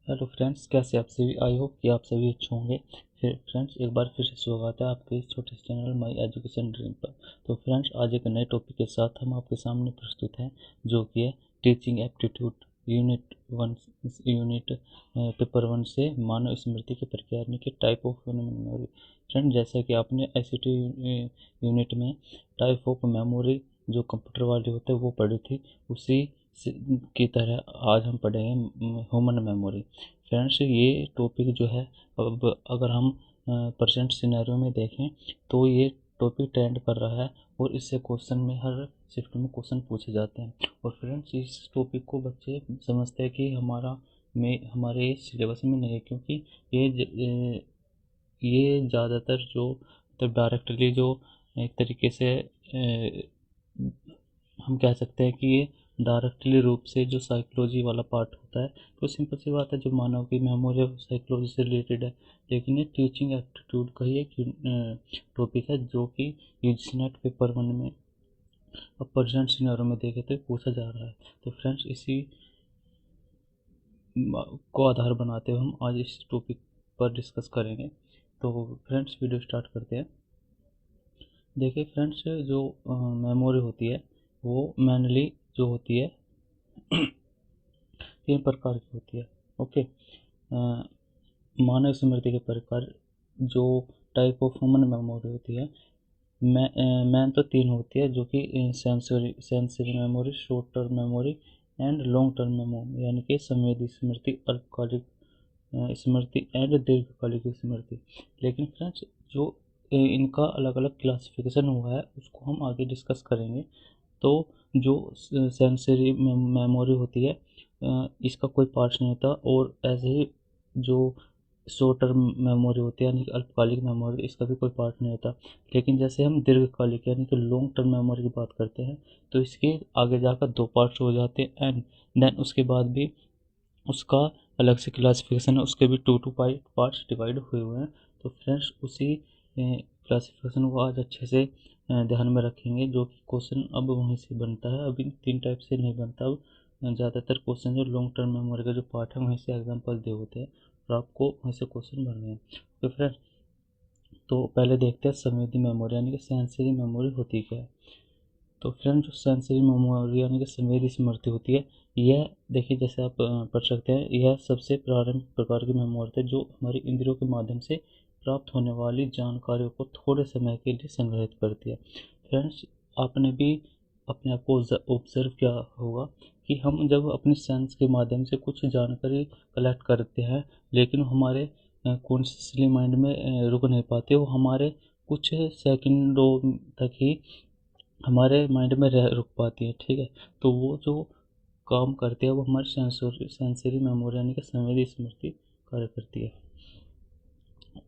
Hello friends, कैसे आप सभी। आई होप कि आप सभी अच्छे होंगे। फिर फ्रेंड्स एक बार फिर से स्वागत है आपके इस छोटे से चैनल माई एजुकेशन ड्रीम पर। तो फ्रेंड्स आज एक नए टॉपिक के साथ हम आपके सामने प्रस्तुत हैं, जो कि है teaching aptitude unit 1, unit paper 1 से मानव स्मृति की प्रक्रिया यानी कि टाइप ऑफ मेमोरी। फ्रेंड जैसा कि आपने ICT यूनिट में टाइप ऑफ मेमोरी जो कंप्यूटर वाली होते हैं वो पढ़ी थी, उसी की तरह आज हम पढ़ेंगे ह्यूमन मेमोरी। फ्रेंड्स ये टॉपिक जो है, अब अगर हम प्रेजेंट सिनेरियो में देखें तो ये टॉपिक ट्रेंड कर रहा है और इससे क्वेश्चन में हर शिफ्ट में क्वेश्चन पूछे जाते हैं। और फ्रेंड्स इस टॉपिक को बच्चे समझते हैं कि हमारे सिलेबस में नहीं है, क्योंकि ये ज़्यादातर जो मतलब डायरेक्टली जो एक तरीके से हम कह सकते हैं कि ये डायरेक्टली रूप से जो साइकोलॉजी वाला पार्ट होता है, तो सिंपल सी बात है, जो मानव की मेमोरी साइकोलॉजी से रिलेटेड है। लेकिन ये टीचिंग एप्टीट्यूड का ही एक टॉपिक है, जो कि यूजीसी नेट पेपर 1 में अब प्रेजेंट सिनेरियो में देखे तो पूछा जा रहा है। तो फ्रेंड्स इसी को आधार बनाते हुए हम आज इस टॉपिक पर डिस्कस करेंगे। तो फ्रेंड्स वीडियो स्टार्ट करते हैं। देखिए फ्रेंड्स, जो मेमोरी होती है वो मेनली जो होती है 3 प्रकार की होती है। ओके, मानव स्मृति के प्रकार जो टाइप ऑफ ह्यूमन मेमोरी होती है, मैन तो 3 होती है, जो कि sensory memory, short term memory and long term memory, यानी कि संवेदी स्मृति, अल्पकालिक स्मृति एंड दीर्घकालिक स्मृति। लेकिन फ्रेंड्स जो इनका अलग अलग क्लासिफिकेशन हुआ है उसको हम आगे डिस्कस करेंगे। तो जो सेंसरी मेमोरी होती है, इसका कोई पार्ट्स नहीं होता, और ऐसे ही जो शॉर्ट टर्म मेमोरी होती है यानी कि अल्पकालिक मेमोरी, इसका भी कोई पार्ट नहीं होता। लेकिन जैसे हम दीर्घकालिक यानी कि लॉन्ग टर्म मेमोरी की बात करते हैं, तो इसके आगे जाकर 2 पार्ट्स हो जाते हैं, एंड देन उसके बाद भी उसका अलग से क्लासिफिकेशन है, उसके भी 2 पार्ट्स डिवाइड हुए हैं। तो फ्रेंड्स उसी क्लासिफिकेशन को आज अच्छे से ध्यान में रखेंगे, जो कि क्वेश्चन अब वहीं से बनता है, अभी 3 टाइप से नहीं बनता। अब ज़्यादातर क्वेश्चन जो लॉन्ग टर्म मेमोरी का जो पार्ट है वहीं से एग्जाम्पल दे होते हैं, और आपको वहीं से क्वेश्चन बनने हैं। तो फ्रेंड्स तो पहले देखते हैं संवेदी मेमोरी यानी कि सेंसरी मेमोरी होती क्या है। तो फ्रेंड जो सेंसरी मेमोरी यानी कि संवेदी स्मृति होती है, यह देखिए जैसे आप पढ़ सकते हैं, यह सबसे प्रारंभिक प्रकार की मेमोरी है जो हमारी इंद्रियों के माध्यम से प्राप्त होने वाली जानकारियों को थोड़े समय के लिए संग्रहित करती है। फ्रेंड्स आपने भी अपने आप को ऑब्जर्व किया होगा कि हम जब अपने सेंस के माध्यम से कुछ जानकारी कलेक्ट करते हैं, लेकिन हमारे कॉन्शियसली माइंड में रुक नहीं पाते, वो हमारे कुछ सेकंडों तक ही हमारे माइंड में रह रुक पाती है। ठीक है, तो वो जो काम करती है वो हमारी सेंसरी मेमोरी यानी कि संवेदी स्मृति कार्य करती है।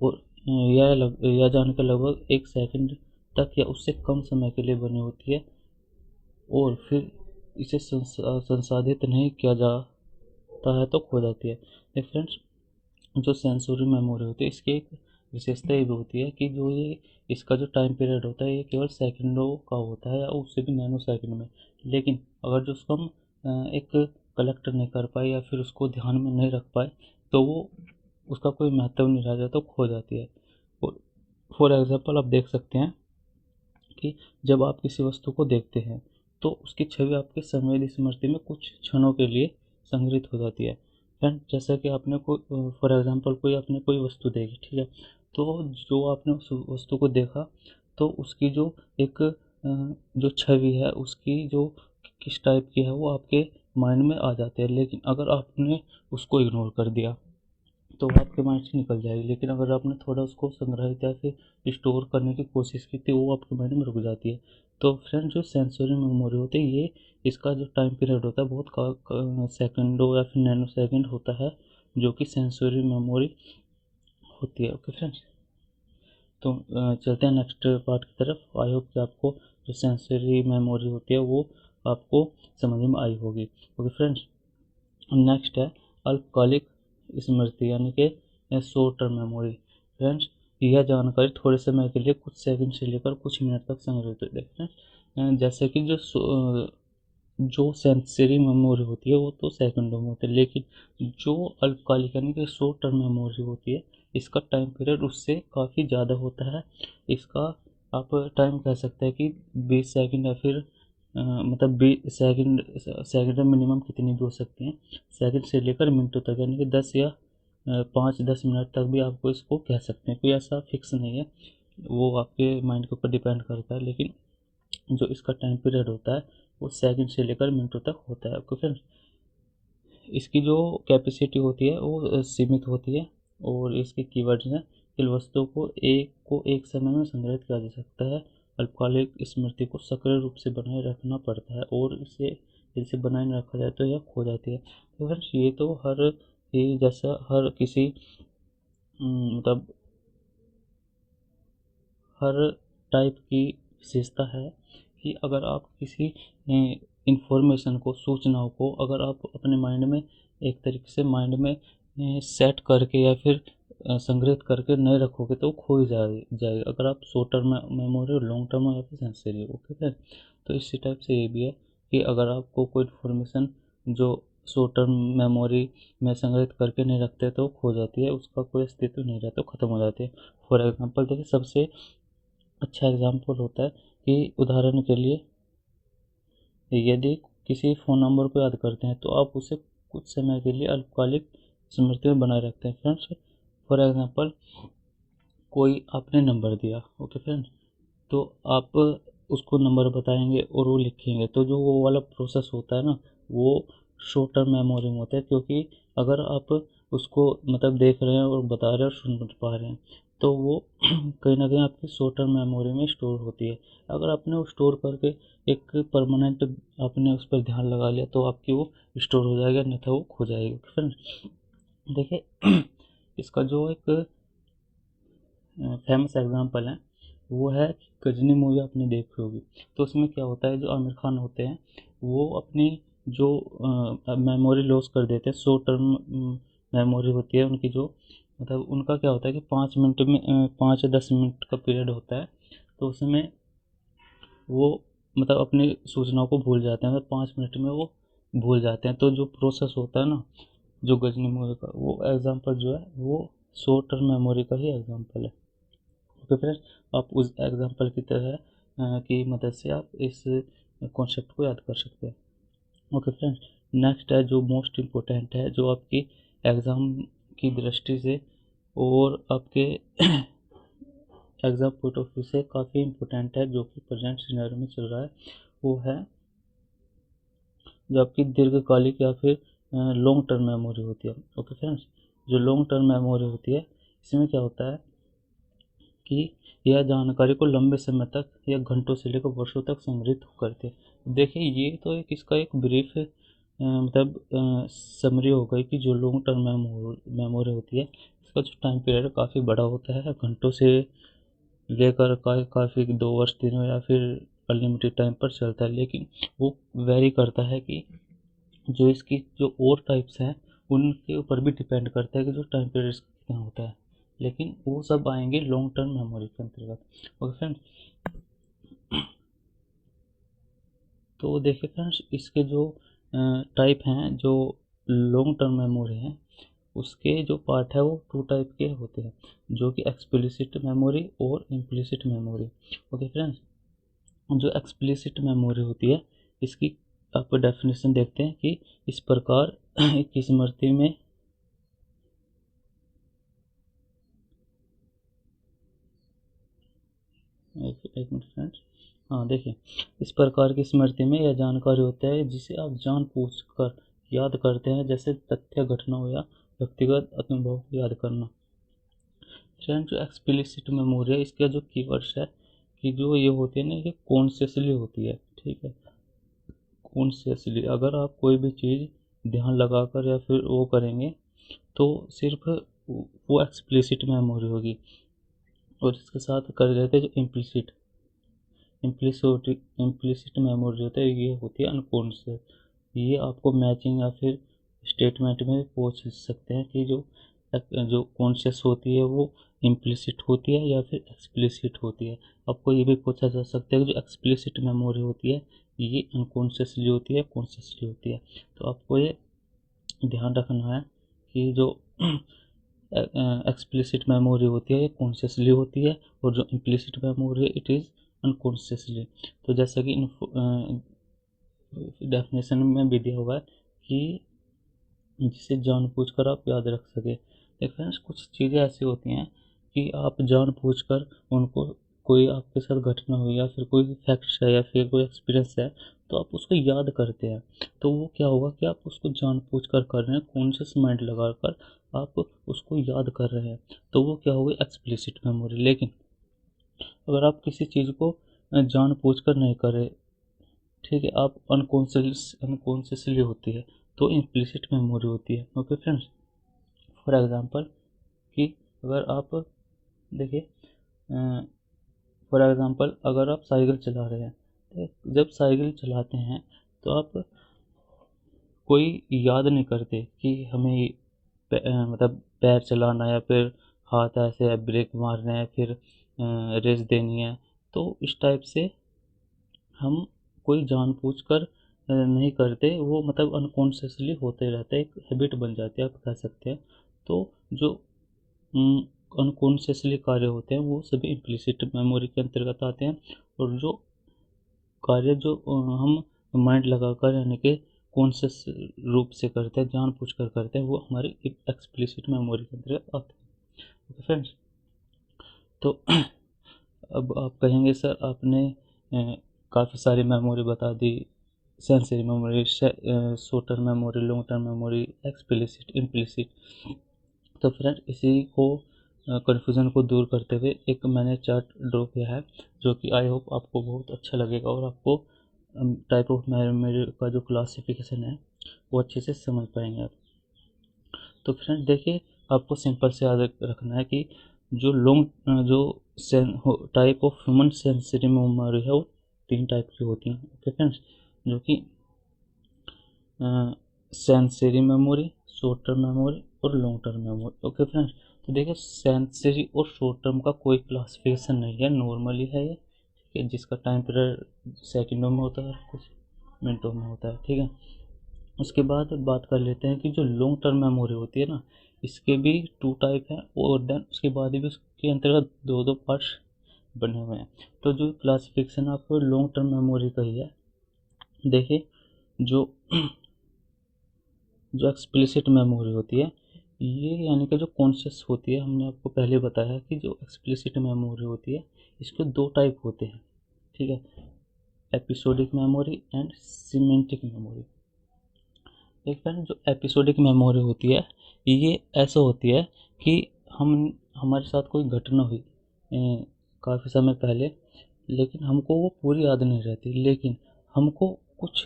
और यह जानकर लगभग 1 सेकंड तक या उससे कम समय के लिए बनी होती है, और फिर इसे संसाधित नहीं किया जाता है तो खो जाती है। फ्रेंड्स जो सेंसरी मेमोरी होती है, इसकी एक विशेषता ये भी होती है कि जो ये इसका जो टाइम पीरियड होता है ये केवल सेकंडों का होता है, या उससे भी नैनो सेकंड में। लेकिन अगर जो उसको हम एक कलेक्ट नहीं कर पाए या फिर उसको ध्यान में नहीं रख पाए, तो वो उसका कोई महत्व नहीं रह जाता, खो जाती है। फॉर एग्जाम्पल आप देख सकते हैं कि जब आप किसी वस्तु को देखते हैं तो उसकी छवि आपके संवेदी स्मृति में कुछ क्षणों के लिए संग्रहित हो जाती है। फ्रेंड जैसा कि आपने कोई फॉर एग्जांपल कोई आपने कोई वस्तु देखी, ठीक है, तो जो आपने उस वस्तु को देखा, तो उसकी जो एक जो छवि है उसकी जो किस टाइप की है वो आपके माइंड में आ जाते हैं। लेकिन अगर आपने उसको इग्नोर कर दिया तो वो आपके माइंड से निकल जाएगी, लेकिन अगर आपने थोड़ा उसको संग्रहित या फिर स्टोर करने की कोशिश की तो वो आपके माइंड में रुक जाती है। तो फ्रेंड जो सेंसरी मेमोरी होती है, ये इसका जो टाइम पीरियड होता है बहुत सेकंडों या फिर नैनो सेकंड होता है, जो कि सेंसरी मेमोरी होती है। ओके फ्रेंड्स, तो चलते हैं नेक्स्ट पार्ट की तरफ। आई होप कि आपको जो सेंसरी मेमोरी होती है वो आपको समझ में आई होगी। ओके फ्रेंड्स, नेक्स्ट है अल्पकालिक स्मृति यानी कि शॉर्ट टर्म मेमोरी। फ्रेंड्स यह जानकारी थोड़े समय के लिए कुछ सेकंड से लेकर कुछ मिनट तक संग्रहित होती है। जैसे कि जो जो सेंसरी मेमोरी होती है वो तो सेकंडों में होती है, लेकिन जो अल्पकालिक यानी कि शॉर्ट टर्म मेमोरी होती है, इसका टाइम पीरियड उससे काफ़ी ज़्यादा होता है। इसका आप टाइम कह सकते हैं कि 20 सेकंड या फिर मतलब 20 सेकंड में मिनिमम कितनी भी हो सकती हैं, सेकंड से लेकर मिनटों तक, यानी कि 10 या 5-10 मिनट तक भी आपको इसको कह सकते हैं। कोई ऐसा फिक्स नहीं है, वो आपके माइंड के ऊपर डिपेंड करता है, लेकिन जो इसका टाइम पीरियड होता है वो सेकंड से लेकर मिनटों तक होता है। आपको फिर इसकी जो कैपेसिटी होती है वो सीमित होती है, और इसके कीवर्ड्स हैं, इन वस्तुओं को एक समय में संग्रहित किया जा सकता है, अल्पकालिक स्मृति को सक्रिय रूप से बनाए रखना पड़ता है, और इसे बनाए नहीं रखा जाए तो यह खो जाती है। तो फ्रेंड्स ये तो हर ही जैसा हर किसी मतलब हर टाइप की विशेषता है कि अगर आप किसी इंफॉर्मेशन को, सूचनाओं को अगर आप अपने माइंड में एक तरीके से माइंड में सेट करके या फिर संग्रहित करके नहीं रखोगे तो वो खो ही जाएगी, अगर आप शॉर्ट टर्म मेमोरी और लॉन्ग टर्म या फिर सेंसरी। ओके फिर तो इसी टाइप से ये भी है कि अगर आपको कोई इन्फॉर्मेशन जो शॉर्ट टर्म मेमोरी में संग्रहित करके नहीं रखते तो खो जाती है, उसका कोई अस्तित्व नहीं रहता, ख़त्म हो जाती है। फॉर एग्जांपल देखिए, सबसे अच्छा एग्जाम्पल होता है कि उदाहरण के लिए यदि किसी फ़ोन नंबर को याद करते हैं तो आप उसे कुछ समय के लिए अल्पकालिक स्मृति में बनाए रखते हैं फ्रेंड्स। फॉर एग्जांपल कोई आपने नंबर दिया, ओके फ्रेंड्स, तो आप उसको नंबर बताएंगे और वो लिखेंगे, तो जो वो वाला प्रोसेस होता है ना, वो शॉर्ट टर्म मेमोरी में होता है, क्योंकि अगर आप उसको मतलब देख रहे हैं और बता रहे हैं और सुन पा रहे हैं तो वो कहीं ना कहीं आपकी शॉर्ट टर्म मेमोरी में स्टोर होती है। अगर आपने वो स्टोर करके एक परमानेंट आपने उस पर ध्यान लगा लिया तो आपकी वो स्टोर हो जाएगा, नहीं तो वो खो जाएगी फ्रेंड्स। देखिए इसका जो एक फेमस एग्जांपल है वो है गजनी मूवी, आपने देखी होगी। तो उसमें क्या होता है, जो आमिर खान होते हैं वो अपनी जो मेमोरी लॉस कर देते हैं, शॉर्ट टर्म मेमोरी होती है उनकी, जो मतलब उनका क्या होता है कि 5 मिनट में 5 या 10 मिनट का पीरियड होता है, तो उसमें वो मतलब अपनी सूचनाओं को भूल जाते हैं, मतलब 5 मिनट में वो भूल जाते हैं। तो जो प्रोसेस होता है ना, जो गजनी मूवी का, वो एग्जांपल जो है वो शॉर्ट टर्म मेमोरी का ही एग्जांपल है। ओके फ्रेंड्स, आप उस एग्जांपल की तरह की मदद से आप इस कॉन्सेप्ट को याद कर सकते हैं। ओके फ्रेंड्स, नेक्स्ट है जो मोस्ट इम्पोर्टेंट है, जो आपकी एग्ज़ाम की दृष्टि से और आपके एग्ज़ाम पॉइंट ऑफ व्यू से काफ़ी इम्पोर्टेंट है, जो कि प्रेजेंट सिनेरियो में चल रहा है, वो है जो आपकी दीर्घकालिक या फिर लॉन्ग टर्म मेमोरी होती है। ओके फ्रेंड्स, जो लॉन्ग टर्म मेमोरी होती है, इसमें क्या होता है कि यह जानकारी को लंबे समय तक या घंटों से लेकर वर्षों तक संग्रहित करते हैं। देखिए ये तो एक इसका एक ब्रीफ मतलब समरी हो गई कि जो लॉन्ग टर्म मेमोरी होती है, इसका जो टाइम पीरियड काफ़ी बड़ा होता है, घंटों से लेकर काफ़ी 2 वर्ष 3 वर्ष या फिर अनलिमिटेड टाइम पर चलता है, लेकिन वो वेरी करता है कि जो इसकी जो और टाइप्स हैं उनके ऊपर भी डिपेंड करता है कि जो टाइम पीरियड कितना होता है, लेकिन वो सब आएंगे लॉन्ग टर्म मेमोरी के अंतर्गत। ओके फ्रेंड्स, तो देखिए फ्रेंड्स, इसके जो टाइप हैं, जो लॉन्ग टर्म मेमोरी हैं, उसके जो पार्ट है वो 2 टाइप के होते हैं, जो कि एक्सप्लिसिट मेमोरी और इम्प्लिसिट मेमोरी। ओके फ्रेंड्स, जो एक्सप्लिसिट मेमोरी होती है, इसकी आप डेफिनेशन देखते हैं कि इस प्रकार की स्मृति में एक मिनट फ्रेंड्स, हाँ देखिए, इस प्रकार की स्मृति में यह जानकारी होता है जिसे आप जानबूझ कर याद करते हैं, जैसे तथ्य, घटनाओं या व्यक्तिगत अनुभव को याद करना। फ्रेंड, जो एक्सप्लिसिट मेमोरी है, इसका जो कीवर्ड्स है कि जो ये होती है ना, ये कॉन्शियसली होती है, ठीक है। कॉन्शियसली अगर आप कोई भी चीज़ ध्यान लगाकर या फिर वो करेंगे तो सिर्फ वो एक्सप्लिसिट मेमोरी होगी, और इसके साथ कर देते हैं जो इम्प्लिसिट मेमोरी होता है, ये होती है अनकॉन्शियस। ये आपको मैचिंग या फिर स्टेटमेंट में पूछ सकते हैं कि जो कॉन्शियस होती है वो इम्प्लिसिट होती है या फिर एक्सप्लिसिट होती है। आपको ये भी पूछा जा सकता है कि जो एक्सप्लिसिट मेमोरी होती है ये अनकॉन्शियसली होती है, कॉन्शियसली होती है। तो आपको ये ध्यान रखना है कि जो एक्सप्लिसिट मेमोरी होती है ये कॉन्शियसली होती है, और जो इम्प्लिसिट मेमोरी है इट इज़ अनकॉन्शियसली। तो जैसा कि डेफिनेशन में भी दिया हुआ है कि जिसे जानबूझकर आप याद रख सके। देखिए फ्रेंड्स, कुछ चीज़ें ऐसी होती हैं कि आप जानबूझकर उनको, कोई आपके साथ घटना हुई या फिर कोई फैक्ट्स है या फिर कोई एक्सपीरियंस है, तो आप उसको याद करते हैं। तो वो क्या होगा कि आप उसको जानबूझकर कर रहे हैं, कॉन्शियस माइंड लगाकर आप उसको याद कर रहे हैं, तो वो क्या होगी, एक्सप्लिसिट मेमोरी। लेकिन अगर आप किसी चीज़ को जानबूझकर नहीं कर रहे, ठीक है, आप अनकॉन्शियसली होती है, तो इम्प्लिसिट मेमोरी होती है। ओके फ्रेंड्स, फॉर एग्जांपल कि अगर आप देखिए, फॉर एग्जांपल अगर आप साइकिल चला रहे हैं, तो जब साइकिल चलाते हैं तो आप कोई याद नहीं करते कि हमें मतलब पैर चलाना या फिर हाथ ऐसे ब्रेक मारना है, फिर रेस देनी है। तो इस टाइप से हम कोई जानबूझकर नहीं करते, वो मतलब अनकॉन्शियसली होते रहता है, एक हैबिट बन जाती है आप कह सकते हैं। तो जो अनकॉन्शियसली कार्य होते हैं वो सभी इम्प्लिसिट मेमोरी के अंतर्गत आते हैं, और जो कार्य जो हम माइंड लगाकर यानी कि कॉन्शियस रूप से करते हैं, जानबूझकर करते हैं, वो हमारी एक्सप्लिसिट मेमोरी के अंतर्गत आते हैं। ओके फ्रेंड्स, तो अब आप कहेंगे सर आपने काफ़ी सारी मेमोरी बता दी, sensory memory, short term memory, long term memory, explicit, implicit. तो फ्रेंड इसी को कन्फ्यूज़न को दूर करते हुए एक मैंने चार्ट ड्रॉ किया है, जो कि आई होप आपको बहुत अच्छा लगेगा और आपको टाइप ऑफ मेमोरी का जो क्लासिफिकेशन है वो अच्छे से समझ पाएंगे आप। तो फ्रेंड देखिए, आपको सिंपल से याद रखना है कि जो लॉन्ग जो type of human sensory memory है वो 3 टाइप की होती हैं। ओके फ्रेंड्स, जो कि sensory memory, short term memory और long term memory. Okay friends, तो देखिए सेंसरी और शॉर्ट टर्म का कोई क्लासिफिकेशन नहीं है, नॉर्मली है ये, ठीक है, जिसका टाइम पीरियड सेकंडों में होता है, कुछ मिनटों में होता है, ठीक है। उसके बाद बात कर लेते हैं कि जो लॉन्ग टर्म मेमोरी होती है ना, इसके भी 2 टाइप हैं, और देन उसके बाद भी उसके अंतर्गत 2-2 पार्ट्स बने हुए हैं। तो जो क्लासिफिकेशन आपको लॉन्ग टर्म मेमोरी का ही है, देखिए जो जो एक्सप्लिसिट मेमोरी होती है ये यानी कि जो कॉन्शियस होती है, हमने आपको पहले बताया कि जो एक्सप्लिसिट मेमोरी होती है इसके 2 टाइप होते हैं, ठीक है, episodic memory and semantic memory. एक फ्रेंड जो एपिसोडिक मेमोरी होती है ये ऐसा होती है कि हम हमारे साथ कोई घटना हुई काफ़ी समय पहले, लेकिन हमको वो पूरी याद नहीं रहती, लेकिन हमको कुछ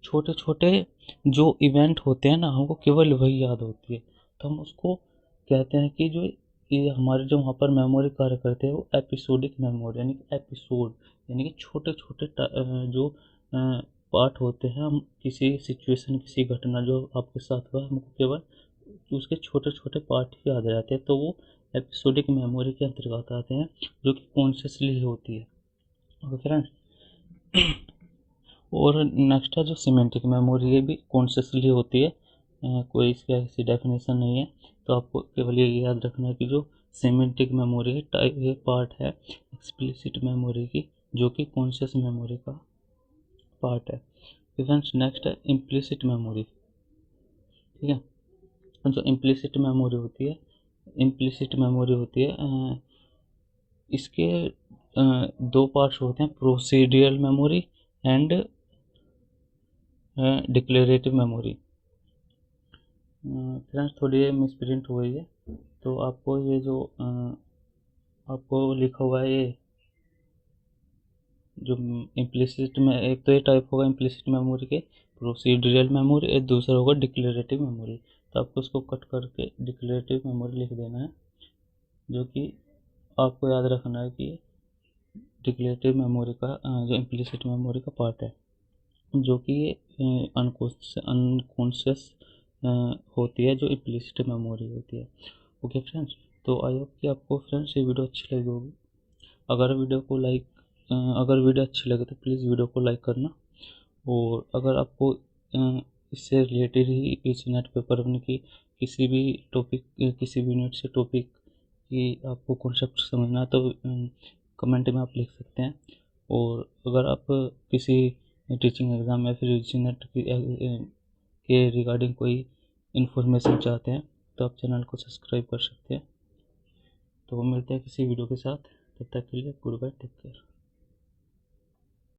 छोटे छोटे जो इवेंट होते हैं ना हमको केवल वही याद होती है। तो हम उसको कहते हैं कि जो ये हमारे जो वहाँ पर मेमोरी कार्य करते हैं वो एपिसोडिक मेमोरी, यानी कि एपिसोड यानी कि छोटे छोटे जो पार्ट होते हैं, हम किसी सिचुएशन, किसी घटना जो आपके साथ हुआ हमको केवल उसके छोटे छोटे पार्ट ही याद रहते हैं, तो वो एपिसोडिक मेमोरी के अंतर्गत आते हैं, जो कि कॉन्शियसली होती है। ओके फ्रेंड्स, और नेक्स्ट है जो सिमेंटिक मेमोरी, ये भी कॉन्शियसली होती है, कोई इसका ऐसी डेफिनेशन नहीं है। तो आपको केवल ये याद रखना है कि जो सिमेंटिक मेमोरी है टाइप ये पार्ट है एक्सप्लिसिट मेमोरी की, जो कि कॉन्शियस मेमोरी का पार्ट है। फ्रेंड्स नेक्स्ट है इम्प्लिसिट मेमोरी, ठीक है। जो इम्प्लिसिट मेमोरी होती है, इम्प्लिसिट मेमोरी होती है इसके 2 पार्ट्स होते हैं, procedural memory and declarative memory. Friends थोड़ी ये मिसप्रिंट हुई है, तो आपको ये जो आपको लिखा हुआ है ये जो इम्प्लिसिट में, एक तो ये टाइप होगा इम्प्लिसिट मेमोरी के प्रोसीड्यूरल मेमोरी, एक दूसरा होगा डिक्लेरेटिव मेमोरी। तो आपको इसको कट करके डिक्लेरेटिव मेमोरी लिख देना है, जो कि आपको याद रखना है कि डिक्लेरेटिव मेमोरी का जो इम्प्लिसिट मेमोरी का पार्ट है, जो कि अनकॉन्शियस होती है, जो इम्प्लिसिट मेमोरी होती है। ओके फ्रेंड्स, तो आई होप कि आपको फ्रेंड्स ये वीडियो अच्छी लगी होगी। अगर वीडियो को लाइक अगर वीडियो अच्छी लगे तो प्लीज़ वीडियो को लाइक करना, और अगर आपको इससे रिलेटेड ही इस नेट पेपर अपने की किसी भी टॉपिक, किसी भी यूनिट से टॉपिक की आपको कॉन्सेप्ट समझना है तो कमेंट में आप लिख सकते हैं। और अगर आप किसी टीचिंग एग्ज़ाम या फिर यूजी नेट के रिगार्डिंग कोई इन्फॉर्मेशन चाहते हैं तो आप चैनल को सब्सक्राइब कर सकते हैं। तो मिलते हैं किसी वीडियो के साथ, तब तक के लिए गुड बाय, टेक केयर।